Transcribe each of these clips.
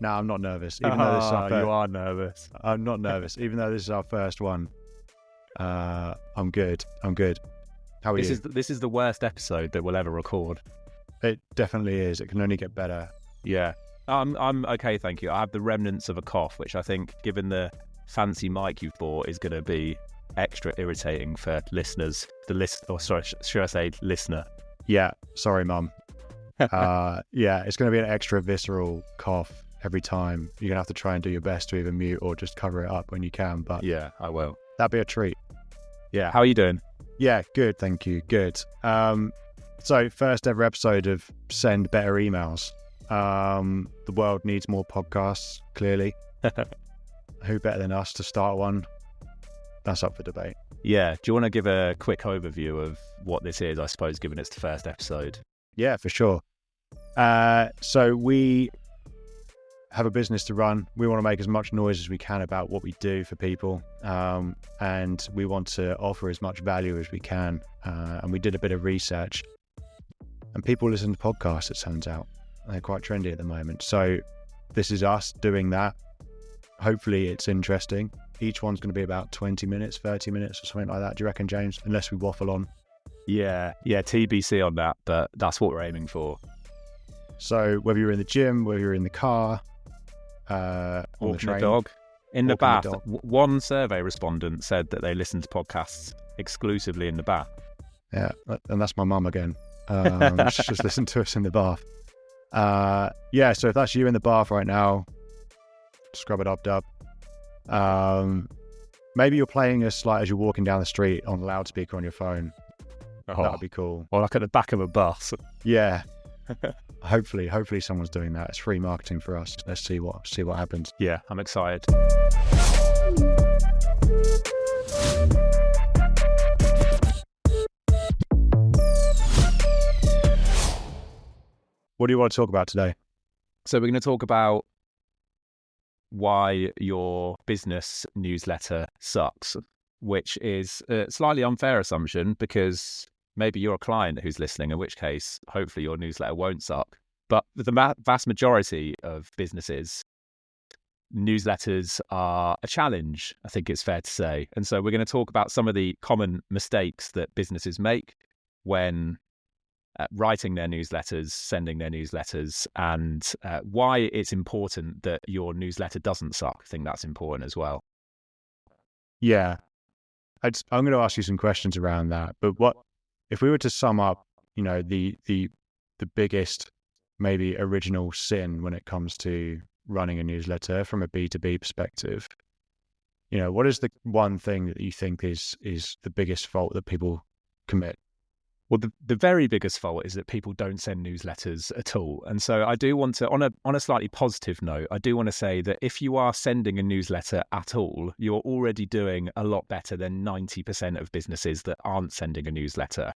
No, I'm not nervous. Even though this is our first, you are nervous. I'm not nervous. Even though this is our first one, I'm good. How are you? This is the worst episode that we'll ever record. It definitely is. It can only get better. Yeah. I'm okay, thank you. I have the remnants of a cough, which I think, given the fancy mic you've bought, is going to be extra irritating for listeners. Should I say listener? Yeah. Sorry, Mum. Yeah, it's going to be an extra visceral cough every time. You're going to have to try and do your best to either mute or just cover it up when you can. But yeah, I will. That'd be a treat. Yeah. How are you doing? Yeah, good. Thank you. Good. So first ever episode of Send Better Emails. The world needs more podcasts, clearly. Who better than us to start one? That's up for debate. Yeah. Do you want to give a quick overview of what this is, I suppose, given it's the first episode? Yeah, for sure. So we have a business to run. We want to make as much noise as we can about what we do for people. And we want to offer as much value as we can. And we did a bit of research. And people listen to podcasts, it turns out. They're quite trendy at the moment. So this is us doing that. Hopefully it's interesting. Each one's going to be about 20 minutes, 30 minutes or something like that. Do you reckon, James? Unless we waffle on. Yeah, TBC on that, but that's what we're aiming for. So whether you're in the gym, whether you're in the car, on walking the train, the dog, in the walking bath. the One survey respondent said that they listen to podcasts exclusively in the bath. Yeah, and that's my mum again. She's just listen to us in the bath. Yeah, so if that's you in the bath right now, scrub it up, dub. Maybe you're playing us like as you're walking down the street on a loudspeaker on your phone. Oh. That would be cool. Or like at the back of a bus. Yeah. Hopefully someone's doing that. It's free marketing for us. Let's see what happens. Yeah, I'm excited. What do you want to talk about today? So we're going to talk about why your business newsletter sucks, which is a slightly unfair assumption because maybe you're a client who's listening, in which case, hopefully your newsletter won't suck. But the vast majority of businesses, newsletters are a challenge, I think it's fair to say. And so we're going to talk about some of the common mistakes that businesses make when writing their newsletters, sending their newsletters, and why it's important that your newsletter doesn't suck. I think that's important as well. Yeah. I'm going to ask you some questions around that. But what if we were to sum up, the biggest, maybe original sin when it comes to running a newsletter from a B2B perspective? What is the one thing that you think is the biggest fault that people commit? Well, the very biggest fault is that people don't send newsletters at all. And so I do want to, on a slightly positive note, I do want to say that if you are sending a newsletter at all, you're already doing a lot better than 90% of businesses that aren't sending a newsletter.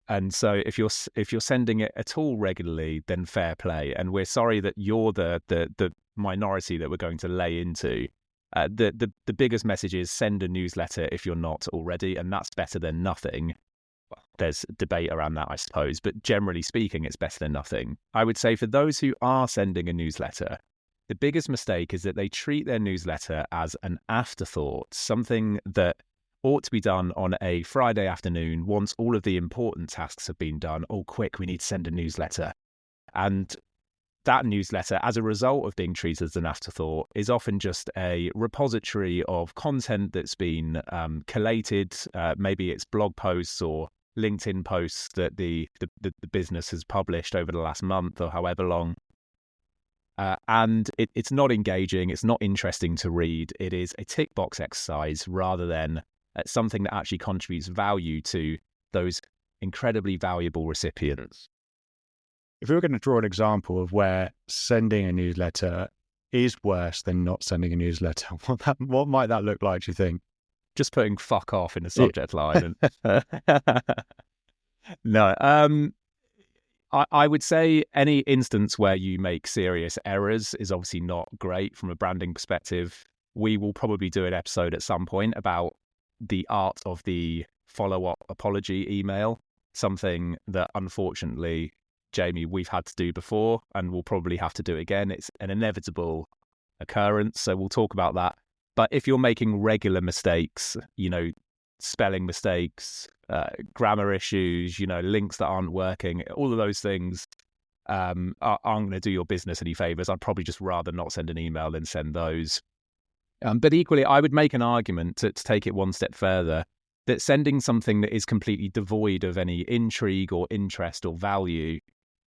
And so if you're sending it at all regularly, then fair play. And we're sorry that you're the minority that we're going to lay into. The biggest message is send a newsletter if you're not already, and that's better than nothing. There's debate around that, I suppose, but generally speaking, it's better than nothing. I would say for those who are sending a newsletter, the biggest mistake is that they treat their newsletter as an afterthought, something that ought to be done on a Friday afternoon once all of the important tasks have been done. Oh, quick, we need to send a newsletter. And that newsletter, as a result of being treated as an afterthought, is often just a repository of content that's been collated. Maybe it's blog posts or LinkedIn posts that the business has published over the last month or however long. And it's not engaging. It's not interesting to read. It is a tick box exercise rather than something that actually contributes value to those incredibly valuable recipients. If we were going to draw an example of where sending a newsletter is worse than not sending a newsletter, what might that look like, do you think? Just putting fuck off in the subject line. No. I would say any instance where you make serious errors is obviously not great from a branding perspective. We will probably do an episode at some point about the art of the follow-up apology email, something that unfortunately Jamie, we've had to do before, and we'll probably have to do again. It's an inevitable occurrence, so we'll talk about that. But if you're making regular mistakes, spelling mistakes, grammar issues, links that aren't working, all of those things aren't going to do your business any favors. I'd probably just rather not send an email than send those. But equally, I would make an argument to take it one step further, that sending something that is completely devoid of any intrigue or interest or value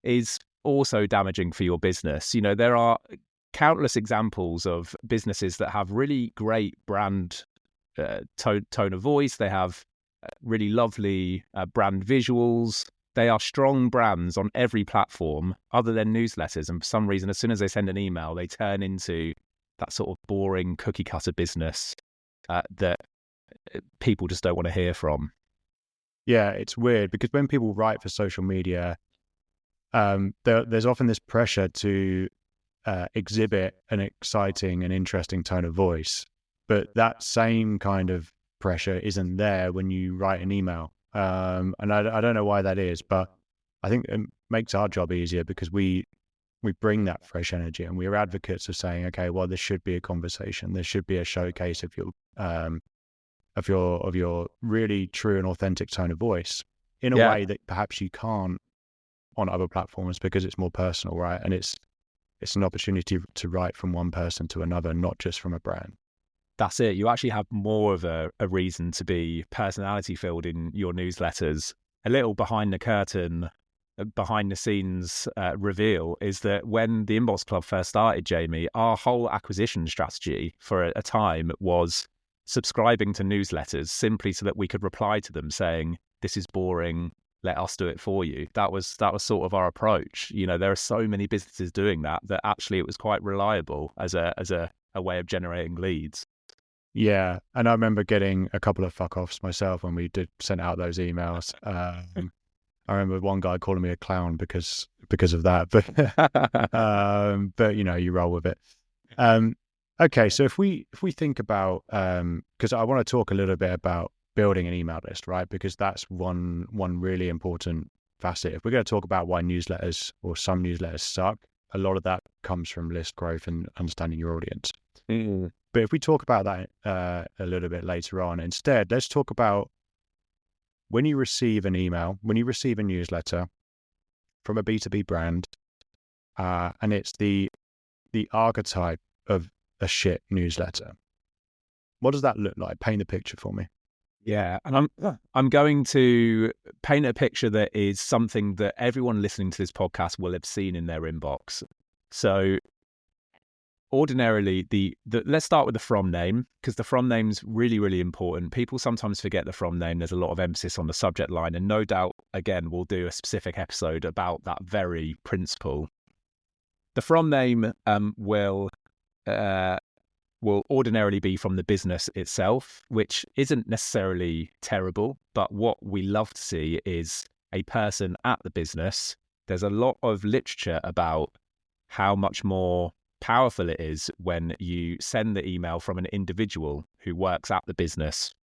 is also damaging for your business. There are countless examples of businesses that have really great brand tone of voice. They have really lovely brand visuals. They are strong brands on every platform other than newsletters. And for some reason, as soon as they send an email, they turn into that sort of boring cookie cutter business that people just don't want to hear from. Yeah, it's weird because when people write for social media, there's often this pressure to exhibit an exciting and interesting tone of voice. But that same kind of pressure isn't there when you write an email. And I don't know why that is, but I think it makes our job easier because we bring that fresh energy, and we're advocates of saying, okay, well, this should be a conversation. There should be a showcase of your really true and authentic tone of voice in a way that perhaps you can't on other platforms because it's more personal, right? And it's an opportunity to write from one person to another, not just from a brand. That's it. You actually have more of a reason to be personality filled in your newsletters. A little behind the curtain, behind the scenes reveal is that when the Inbox Club first started, Jamie, our whole acquisition strategy for a time was subscribing to newsletters simply so that we could reply to them saying, this is boring, let us do it for you. That was sort of our approach. There are so many businesses doing that actually it was quite reliable as a way of generating leads. Yeah, and I remember getting a couple of fuck offs myself when we did send out those emails. I remember one guy calling me a clown because of that, but you roll with it. Okay, so if we think about, because I want to talk a little bit about building an email list, right? Because that's one really important facet. If we're going to talk about why newsletters or some newsletters suck, a lot of that comes from list growth and understanding your audience. Mm. But if we talk about that a little bit later on, instead, let's talk about when you receive an email, when you receive a newsletter from a B2B brand, and it's the archetype of a shit newsletter. What does that look like? Paint the picture for me. Yeah, and I'm going to paint a picture that is something that everyone listening to this podcast will have seen in their inbox. So ordinarily, let's start with the from name, because the from name's really, really important. People sometimes forget the from name. There's a lot of emphasis on the subject line, and no doubt, again, we'll do a specific episode about that very principle. The from name will ordinarily be from the business itself, which isn't necessarily terrible, but what we love to see is a person at the business. There's a lot of literature about how much more powerful it is when you send the email from an individual who works at the business,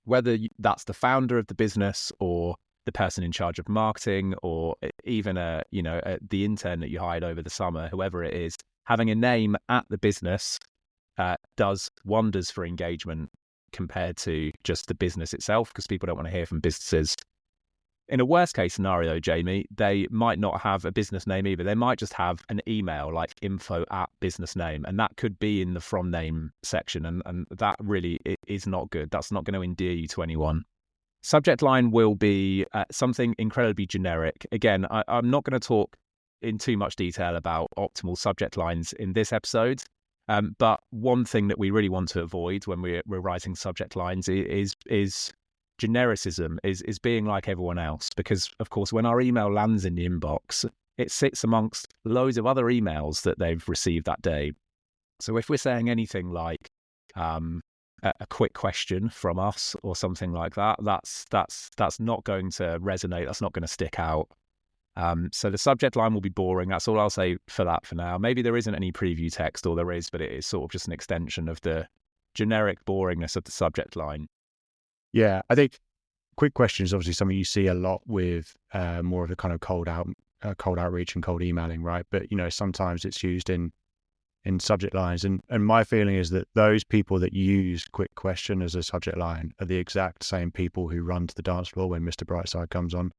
whether that's the founder of the business or the person in charge of marketing, or even the intern that you hired over the summer, whoever it is. Having a name at the business does wonders for engagement compared to just the business itself, because people don't want to hear from businesses. In a worst case scenario, Jamie, they might not have a business name either. They might just have an email like info@business name, and that could be in the from name section. And that really is not good. That's not going to endear you to anyone. Subject line will be something incredibly generic. Again, I'm not going to talk in too much detail about optimal subject lines in this episode. But one thing that we really want to avoid when we're writing subject lines is genericism, is being like everyone else. Because, of course, when our email lands in the inbox, it sits amongst loads of other emails that they've received that day. So if we're saying anything like a quick question from us or something like that, that's not going to resonate. That's not going to stick out. So the subject line will be boring. That's all I'll say for that for now. Maybe there isn't any preview text, or there is, but it is sort of just an extension of the generic boringness of the subject line. Yeah, I think quick question is obviously something you see a lot with more of the kind of cold cold outreach and cold emailing, right? But sometimes it's used in subject lines, and my feeling is that those people that use quick question as a subject line are the exact same people who run to the dance floor when Mr. Brightside comes on.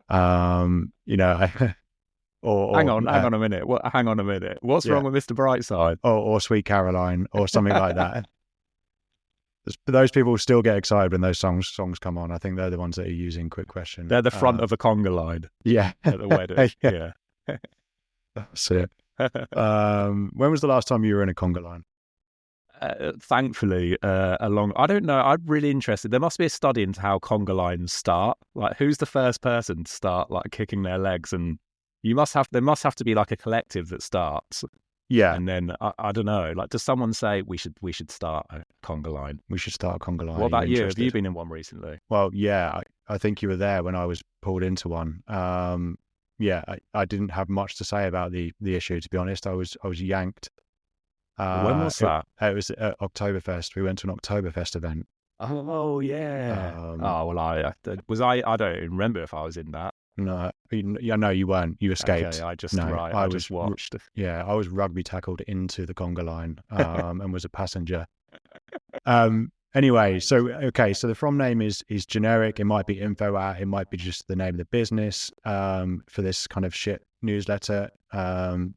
Hang on a minute. Hang on a minute. What's wrong with Mr. Brightside? Or Sweet Caroline or something like that. Those people still get excited when those songs come on. I think they're the ones that are using quick question. They're the front of a conga line. Yeah. At the wedding. Yeah. That's it. When was the last time you were in a conga line? Thankfully, I don't know. I'm really interested. There must be a study into how conga lines start. Like, who's the first person to start like kicking their legs? And there must have to be like a collective that starts. Yeah. And then I don't know. Like, does someone say we should start a conga line? We should start a conga line. What about you? Have you been in one recently? Well, yeah. I think you were there when I was pulled into one. Yeah, I didn't have much to say about the issue, to be honest. I was yanked. When was that? It was at Oktoberfest. We went to an Oktoberfest event. Oh yeah. Well, I don't even remember if I was in that. No, you weren't. You escaped. Okay, I just watched. Yeah, I was rugby tackled into the conga line and was a passenger. Anyway, so the from name is generic. It might be info at, it might be just the name of the business for this kind of shit newsletter. The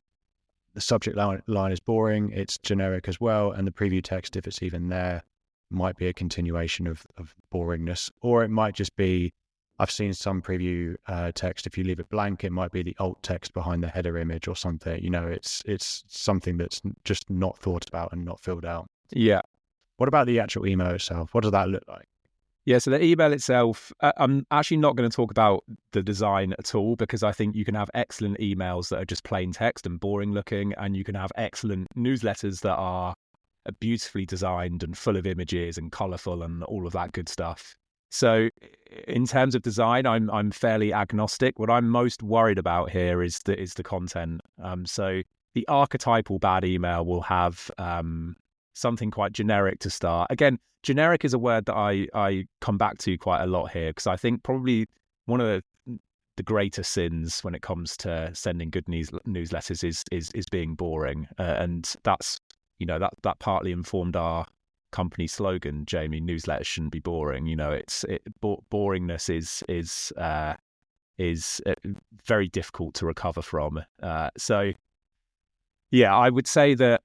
subject line is boring. It's generic as well. And the preview text, if it's even there, might be a continuation of boringness. Or it might just be, I've seen some preview text, if you leave it blank, it might be the alt text behind the header image or something. It's something that's just not thought about and not filled out. Yeah. What about the actual email itself? What does that look like? Yeah, so the email itself, I'm actually not going to talk about the design at all, because I think you can have excellent emails that are just plain text and boring looking, and you can have excellent newsletters that are beautifully designed and full of images and colourful and all of that good stuff. So in terms of design, I'm fairly agnostic. What I'm most worried about here is the content. So the archetypal bad email will have something quite generic to start. Again, generic is a word that I come back to quite a lot here, because I think probably one of the greater sins when it comes to sending good newsletters is being boring, and that's that partly informed our company slogan, Jamie. Newsletters shouldn't be boring. Boringness is very difficult to recover from. So yeah, I would say that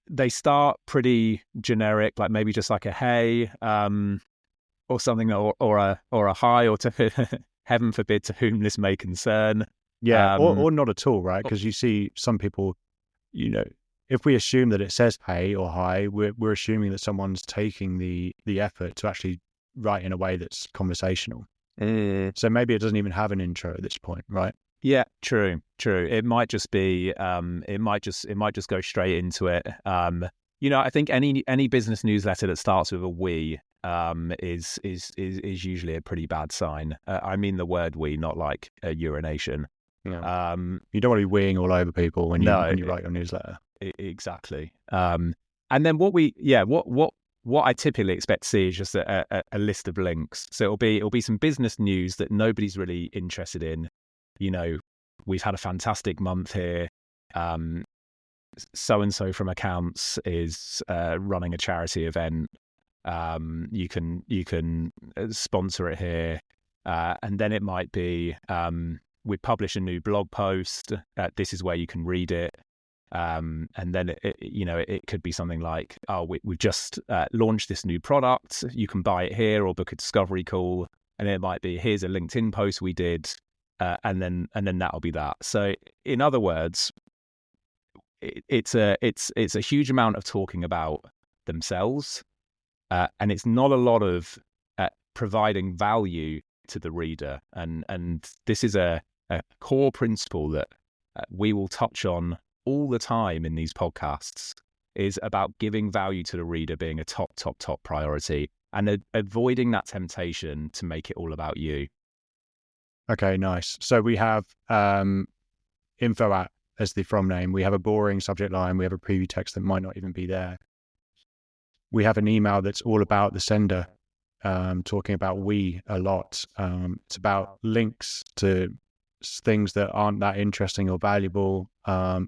they start pretty generic, like maybe just like a hey, or something, or a hi, or to heaven forbid, to whom this may concern. Yeah, or not at all, right? Because you see some people, if we assume that it says hey or hi, we're assuming that someone's taking the effort to actually write in a way that's conversational. So maybe it doesn't even have an intro at this point, right? Yeah, true. It might just be, it might just go straight into it. I think any business newsletter that starts with a we is usually a pretty bad sign. I mean the word we, not like a urination. Yeah. You don't want to be weeing all over people when you write your newsletter. Exactly. And then what I typically expect to see is just a list of links. So it'll be some business news that nobody's really interested in. We've had a fantastic month here. So and so from accounts is running a charity event. You can sponsor it here, and then it might be we publish a new blog post. This is where you can read it. And then it could be something like, we've just launched this new product. You can buy it here or book a discovery call. And it might be, here's a LinkedIn post we did. And then that'll be that. So in other words, it's a huge amount of talking about themselves, and it's not a lot of providing value to the reader. And this is a core principle that we will touch on all the time in these podcasts, is about giving value to the reader being a top priority, and avoiding that temptation to make it all about you. Okay, nice. So we have info at as the from name. We have a boring subject line. We have a preview text that might not even be there. We have an email that's all about the sender, talking about we a lot. It's about links to things that aren't that interesting or valuable.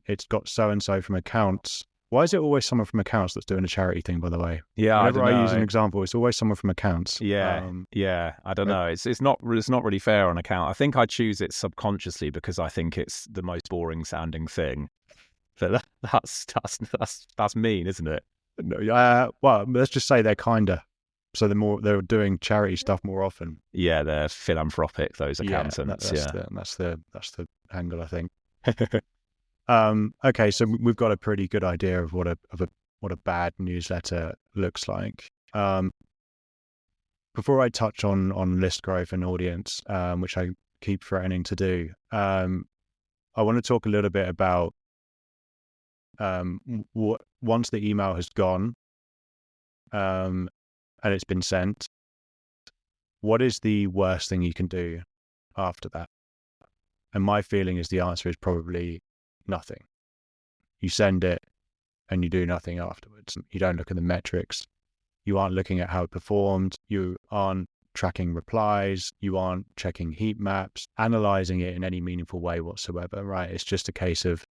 It's got so and so from accounts. Why is it always someone from accounts that's doing a charity thing, by the way? Yeah, Whenever I don't use an know. example, it's always someone from accounts. Yeah, I don't know. It's not really fair on account. I think I choose it subconsciously because I think it's the most boring sounding thing. But that's mean, isn't it? Well, let's just say they're kinder, so they're doing charity stuff more often. Yeah, they're philanthropic. Those accountants. That's the angle, I think. Okay, so we've got a pretty good idea of what a bad newsletter looks like. Before I touch on list growth and audience, which I keep threatening to do, I want to talk a little bit about what once the email has gone and it's been sent, what is the worst thing you can do after that? And my feeling is the answer is probably nothing. You send it and you do nothing afterwards. You don't look at the metrics. You aren't looking at how it performed. You aren't tracking replies. You aren't checking heat maps, analyzing it in any meaningful way whatsoever, right? It's just a case of,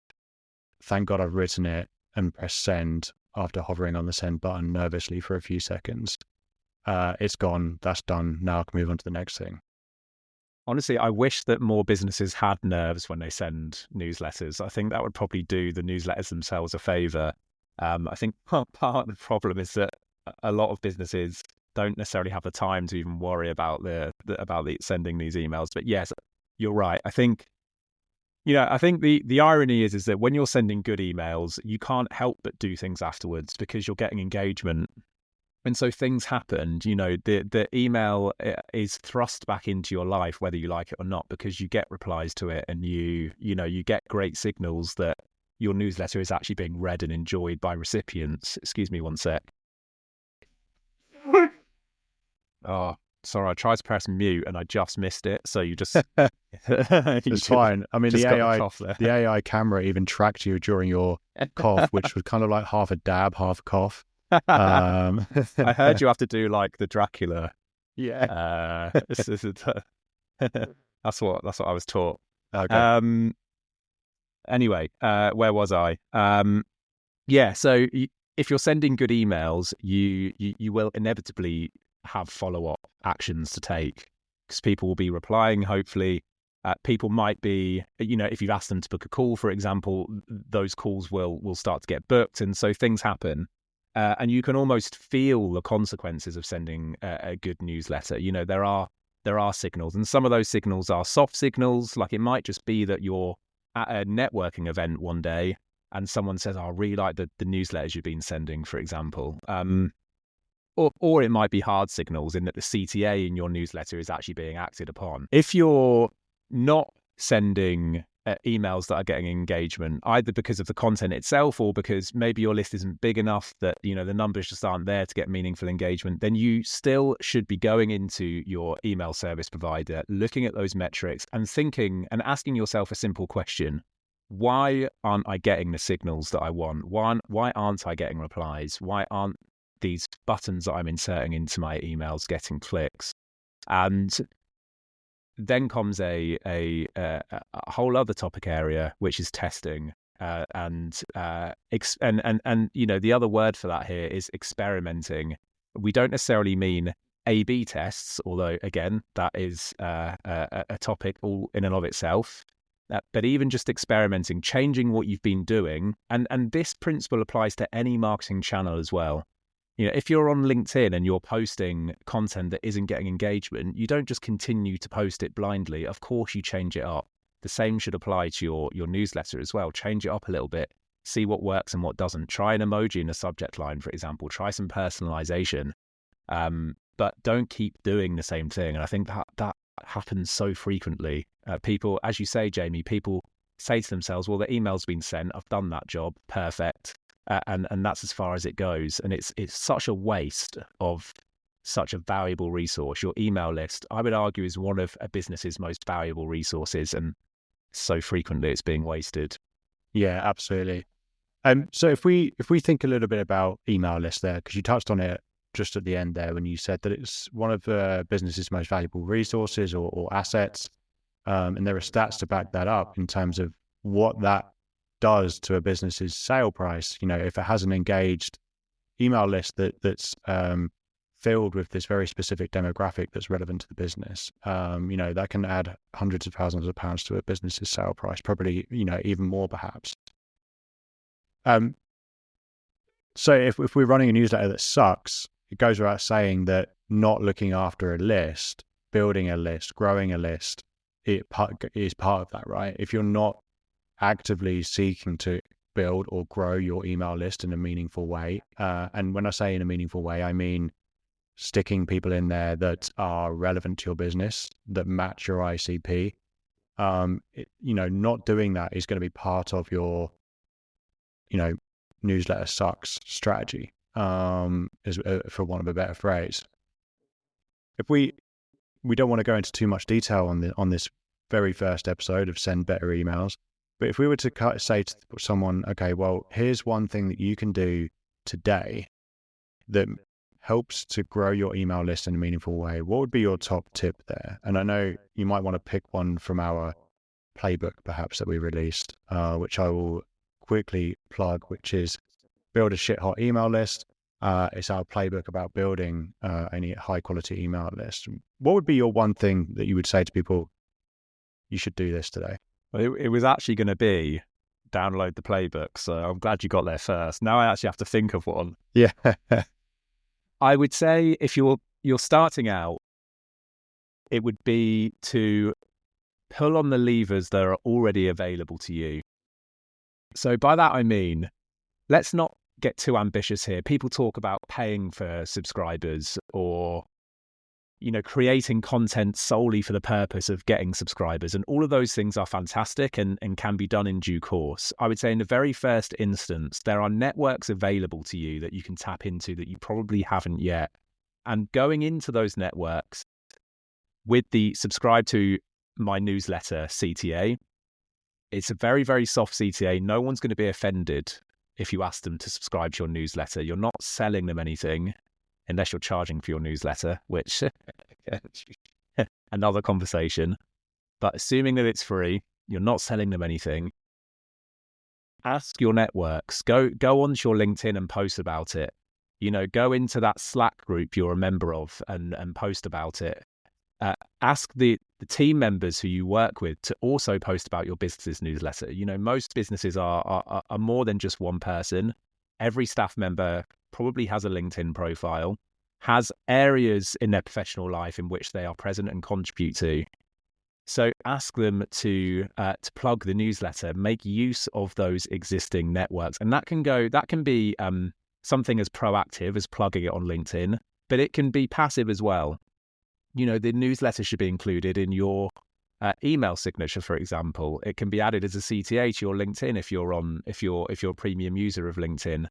thank God I've written it, and press send after hovering on the send button nervously for a few seconds. It's gone. That's done. Now I can move on to the next thing. Honestly, I wish that more businesses had nerves when they send newsletters. I think that would probably do the newsletters themselves a favor. I think part of the problem is that a lot of businesses don't necessarily have the time to even worry about the sending these emails. But yes, you're right. I think the irony is that when you're sending good emails, you can't help but do things afterwards because you're getting engagement. And so things happen, the email is thrust back into your life, whether you like it or not, because you get replies to it and you get great signals that your newsletter is actually being read and enjoyed by recipients. Excuse me one sec. Oh, sorry. I tried to press mute and I just missed it. So you just... It's fine. I mean, the AI camera even tracked you during your cough, which was kind of like half a dab, half a cough. I heard you have to do like the Dracula. Yeah. That's what I was taught. Okay. Anyway, where was I? So if you're sending good emails, you will inevitably have follow-up actions to take because people will be replying, hopefully. People might be, if you've asked them to book a call, for example, those calls will start to get booked. And so things happen. And you can almost feel the consequences of sending a good newsletter. There are signals, and some of those signals are soft signals. Like it might just be that you're at a networking event one day and someone says, "Oh, I really like the newsletters you've been sending," for example. Or it might be hard signals in that the CTA in your newsletter is actually being acted upon. If you're not sending emails that are getting engagement, either because of the content itself or because maybe your list isn't big enough that, the numbers just aren't there to get meaningful engagement, then you still should be going into your email service provider, looking at those metrics and thinking and asking yourself a simple question. Why aren't I getting the signals that I want? Why aren't I getting replies? Why aren't these buttons that I'm inserting into my emails getting clicks? And then comes a whole other topic area, which is testing, and the other word for that here is experimenting. We don't necessarily mean A/B tests, although again that is a topic all in and of itself. But even just experimenting, changing what you've been doing, and this principle applies to any marketing channel as well. If you're on LinkedIn and you're posting content that isn't getting engagement, you don't just continue to post it blindly. Of course, you change it up. The same should apply to your newsletter as well. Change it up a little bit. See what works and what doesn't. Try an emoji in a subject line, for example. Try some personalization. But don't keep doing the same thing. And I think that happens so frequently. People, as you say, Jamie, people say to themselves, well, the email's been sent. I've done that job. Perfect. And that's as far as it goes. And it's such a waste of such a valuable resource. Your email list, I would argue, is one of a business's most valuable resources. And so frequently it's being wasted. Yeah, absolutely. So if we think a little bit about email lists there, because you touched on it just at the end there when you said that it's one of the business's most valuable resources or assets. And there are stats to back that up in terms of what that does to a business's sale price. If it has an engaged email list that's filled with this very specific demographic that's relevant to the business, that can add hundreds of thousands of pounds to a business's sale price, probably, even more perhaps. So if we're running a newsletter that sucks, it goes without saying that not looking after a list, building a list, growing a list, it is part of that, right? If you're not actively seeking to build or grow your email list in a meaningful way, and when I say in a meaningful way, I mean sticking people in there that are relevant to your business, that match your ICP, not doing that is going to be part of your, newsletter sucks strategy, is for want of a better phrase. If we don't want to go into too much detail on this very first episode of Send Better Emails, but if we were to say to someone, okay, well, here's one thing that you can do today that helps to grow your email list in a meaningful way, what would be your top tip there? And I know you might want to pick one from our playbook, perhaps, that we released, which I will quickly plug, which is Build a Shit Hot Email List. It's our playbook about building any high quality email list. What would be your one thing that you would say to people, you should do this today? Well, it was actually going to be download the playbook. So I'm glad you got there first. Now I actually have to think of one. Yeah. I would say if you're starting out, it would be to pull on the levers that are already available to you. So by that, I mean, let's not get too ambitious here. People talk about paying for subscribers or, creating content solely for the purpose of getting subscribers. And all of those things are fantastic and can be done in due course. I would say in the very first instance, there are networks available to you that you can tap into that you probably haven't yet. And going into those networks with the subscribe to my newsletter CTA, it's a very, very soft CTA. No one's going to be offended if you ask them to subscribe to your newsletter. You're not selling them anything unless you're charging for your newsletter, which another conversation. But assuming that it's free, you're not selling them anything. Ask your networks. Go onto your LinkedIn and post about it. Go into that Slack group you're a member of and post about it. Ask the team members who you work with to also post about your business's newsletter. Most businesses are more than just one person. Every staff member probably has a LinkedIn profile, has areas in their professional life in which they are present and contribute to. So ask them to plug the newsletter, make use of those existing networks. And that can be something as proactive as plugging it on LinkedIn, but it can be passive as well. The newsletter should be included in your email signature, for example. It can be added as a CTA to your LinkedIn if you're a premium user of LinkedIn.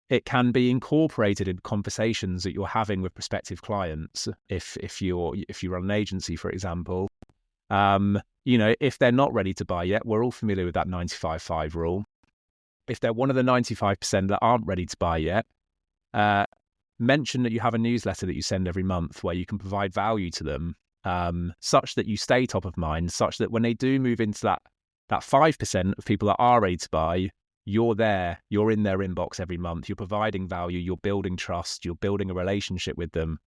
It can be incorporated in conversations that you're having with prospective clients. If you run an agency, for example, if they're not ready to buy yet, we're all familiar with that 95/5 rule. If they're one of the 95% that aren't ready to buy yet, mention that you have a newsletter that you send every month where you can provide value to them, such that you stay top of mind, such that when they do move into that 5% of people that are ready to buy, you're there, you're in their inbox every month, you're providing value, you're building trust, you're building a relationship with them,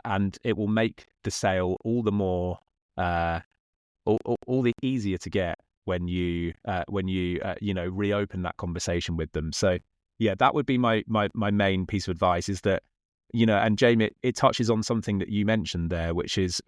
and it will make the sale all the more, all the easier to get when you reopen that conversation with them. So yeah, that would be my main piece of advice is that, and Jamie, it touches on something that you mentioned there, which is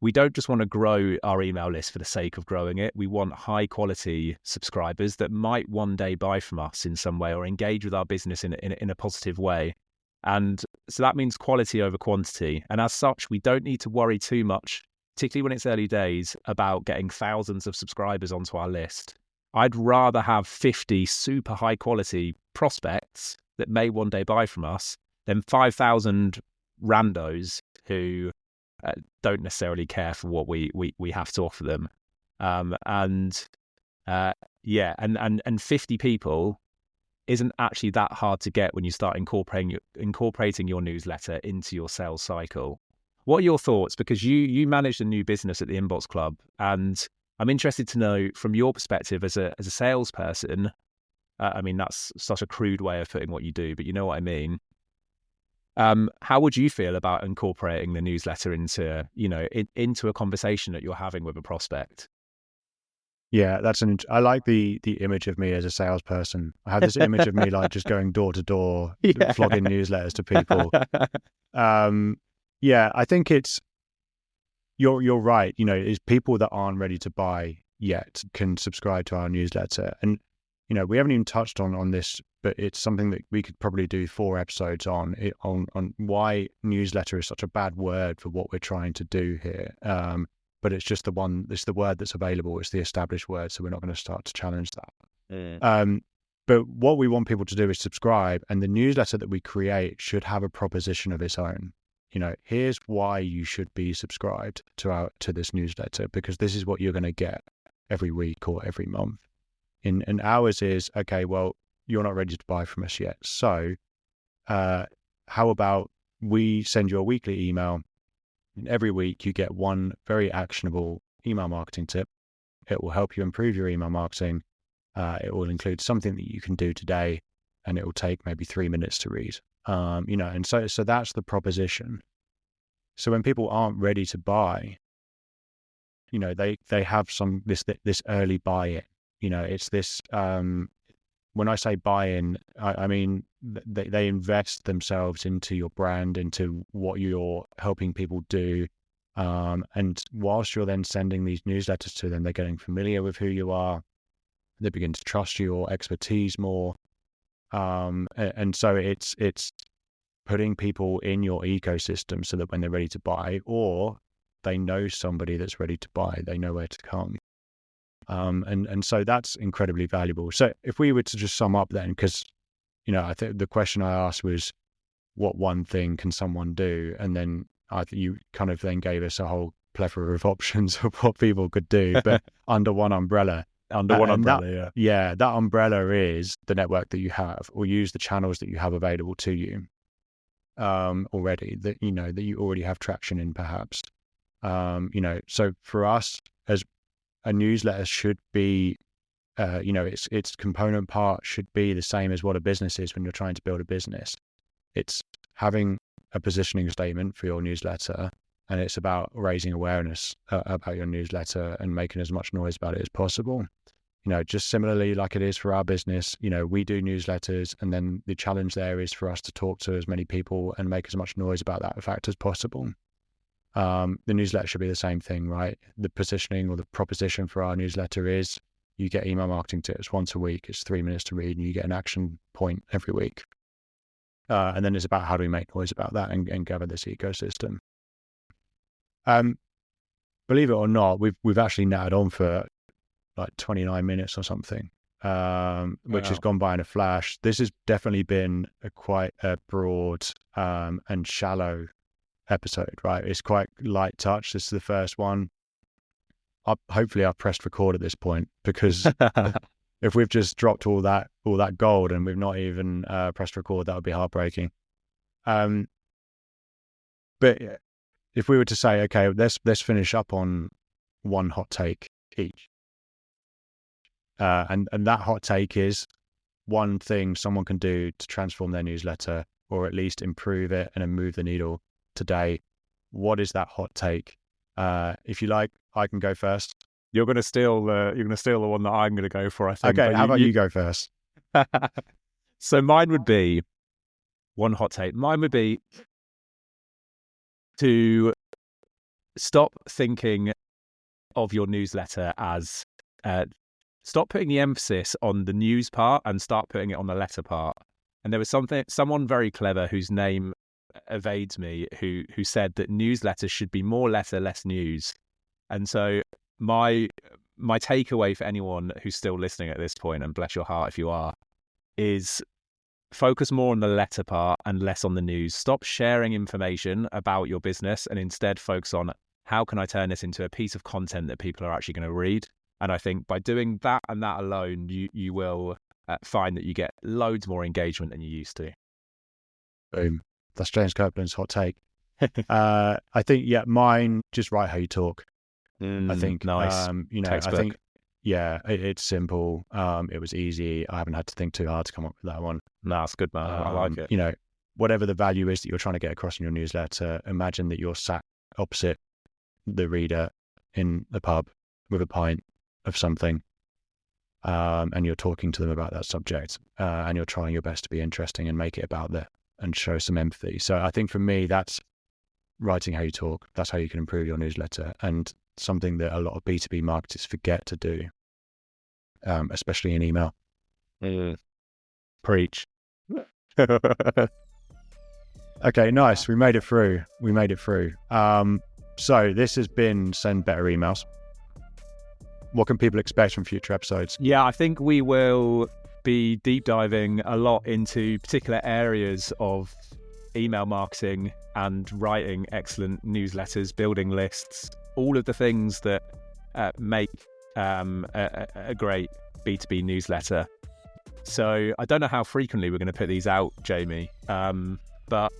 we don't just want to grow our email list for the sake of growing it. We want high quality subscribers that might one day buy from us in some way or engage with our business in a positive way. And so that means quality over quantity. And as such, we don't need to worry too much, particularly when it's early days, about getting thousands of subscribers onto our list. I'd rather have 50 super high quality prospects that may one day buy from us than 5,000 randos who don't necessarily care for what we have to offer them. And 50 people isn't actually that hard to get when you start incorporating your newsletter into your sales cycle. What are your thoughts? Because you managed a new business at the Inbox Club, and I'm interested to know from your perspective as a salesperson. I mean, that's such a crude way of putting what you do, but you know what I mean. How would you feel about incorporating the newsletter into, into a conversation that you're having with a prospect? Yeah, I like the image of me as a salesperson. I have this image of me like just going door to door, Yeah. flogging newsletters to people. Yeah, I think you're right. Is people that aren't ready to buy yet can subscribe to our newsletter, and we haven't even touched on this, but it's something that we could probably do 4 episodes on why newsletter is such a bad word for what we're trying to do here. But it's just it's the word that's available. It's the established word, so we're not going to start to challenge that. But what we want people to do is subscribe, and the newsletter that we create should have a proposition of its own. Here's why you should be subscribed to this newsletter, because this is what you're going to get every week or every month. And ours is, okay, well, you're not ready to buy from us yet. So how about we send you a weekly email, and every week you get one very actionable email marketing tip. It will help you improve your email marketing. It will include something that you can do today, and it will take maybe 3 minutes to read. And so that's the proposition. So when people aren't ready to buy, they have this early buy-in. It's this, when I say buy-in, I mean, they invest themselves into your brand, into what you're helping people do. And whilst you're then sending these newsletters to them, they're getting familiar with who you are. They begin to trust your expertise more. And so it's putting people in your ecosystem so that when they're ready to buy, or they know somebody that's ready to buy, they know where to come. And so that's incredibly valuable. So if we were to just sum up then, because, I think the question I asked was, what one thing can someone do? And then you kind of then gave us a whole plethora of options of what people could do, but under one umbrella. Under one umbrella, yeah. That umbrella is the network that you have, or use the channels that you have available to you already, that you already have traction in, perhaps. So for us, as a newsletter should be, its component part should be the same as what a business is when you're trying to build a business. It's having a positioning statement for your newsletter, and it's about raising awareness about your newsletter and making as much noise about it as possible. Just similarly like it is for our business, we do newsletters, and then the challenge there is for us to talk to as many people and make as much noise about that fact as possible. The newsletter should be the same thing, right? The positioning or the proposition for our newsletter is, you get email marketing tips once a week. It's 3 minutes to read, and you get an action point every week. And then it's about how do we make noise about that and gather this ecosystem. Believe it or not, we've actually nattered on for like 29 minutes or something, which has gone by in a flash. This has definitely been quite a broad and shallow episode, right? It's quite light touch. This is the first one. Hopefully I've pressed record at this point, because if we've just dropped all that gold and we've not even pressed record, that would be heartbreaking. But if we were to say, okay, let's finish up on one hot take each, and that hot take is one thing someone can do to transform their newsletter, or at least improve it and then move the needle today. What is that hot take? If you like, I can go first. You're going to steal the one that I'm going to go for, I think. Okay, how about you go first? So mine would be one hot take. Mine would be to stop thinking of your newsletter as stop putting the emphasis on the news part and start putting it on the letter part. And there was someone very clever whose name evades me, who said that newsletters should be more letter, less news. And so my takeaway for anyone who's still listening at this point, and bless your heart if you are, is focus more on the letter part and less on the news. Stop sharing information about your business and instead focus on, how can I turn this into a piece of content that people are actually going to read? And I think by doing that and that alone, you will find that you get loads more engagement than you used to. Boom. That's James Kirkland's hot take. I think, mine, just write how you talk. I think, nice. I think, it's simple. It was easy. I haven't had to think too hard to come up with that one. No, that's good, man. I like it. Whatever the value is that you're trying to get across in your newsletter, imagine that you're sat opposite the reader in the pub with a pint of something, and you're talking to them about that subject, and you're trying your best to be interesting and make it about that and show some empathy. So I think for me, that's writing how you talk. That's how you can improve your newsletter, and something that a lot of B2B marketers forget to do, especially in email. Preach. Okay, nice. We made it through. So this has been Send Better Emails. What can people expect from future episodes? Yeah, I think we will be deep diving a lot into particular areas of email marketing and writing excellent newsletters, building lists, all of the things that make a great B2B newsletter. So I don't know how frequently we're going to put these out, Jamie, but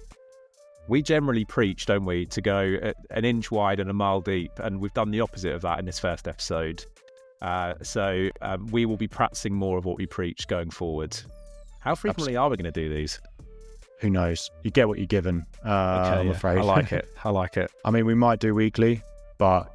we generally preach, don't we, to go an inch wide and a mile deep, and we've done the opposite of that in this first episode. So we will be practicing more of what we preach going forward. How frequently are we going to do these? Who knows? You get what you're given, I'm afraid. I like it. I mean, we might do weekly, but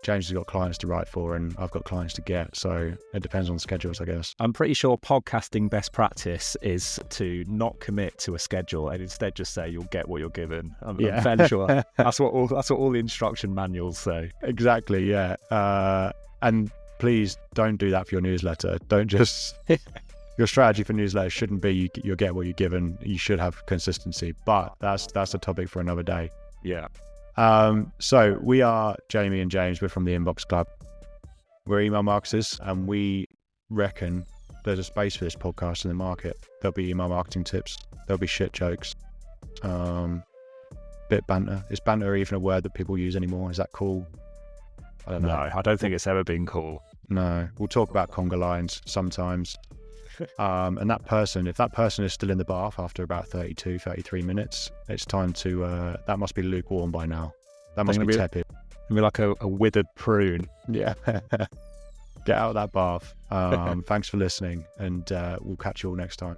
James has got clients to write for and I've got clients to get, so it depends on schedules, I guess. I'm pretty sure podcasting best practice is to not commit to a schedule and instead just say you'll get what you're given. I'm fairly sure that's what all the instruction manuals say. Exactly, yeah. And please don't do that for your newsletter. Don't just... Your strategy for newsletter shouldn't be you'll get what you're given. You should have consistency, but that's a topic for another day. Yeah. So we are Jamie and James. We're from the Inbox Club. We're email marketers, and we reckon there's a space for this podcast in the market. There'll be email marketing tips. There'll be shit jokes. Bit banter. Is banter even a word that people use anymore? Is that cool? I don't know. No, I don't think it's ever been cool. No. We'll talk about conga lines sometimes. And if that person is still in the bath after about 32, 33 minutes, it's time to, that must be lukewarm by now. That must be tepid. It'll be like a withered prune. Yeah. Get out of that bath. Thanks for listening, and we'll catch you all next time.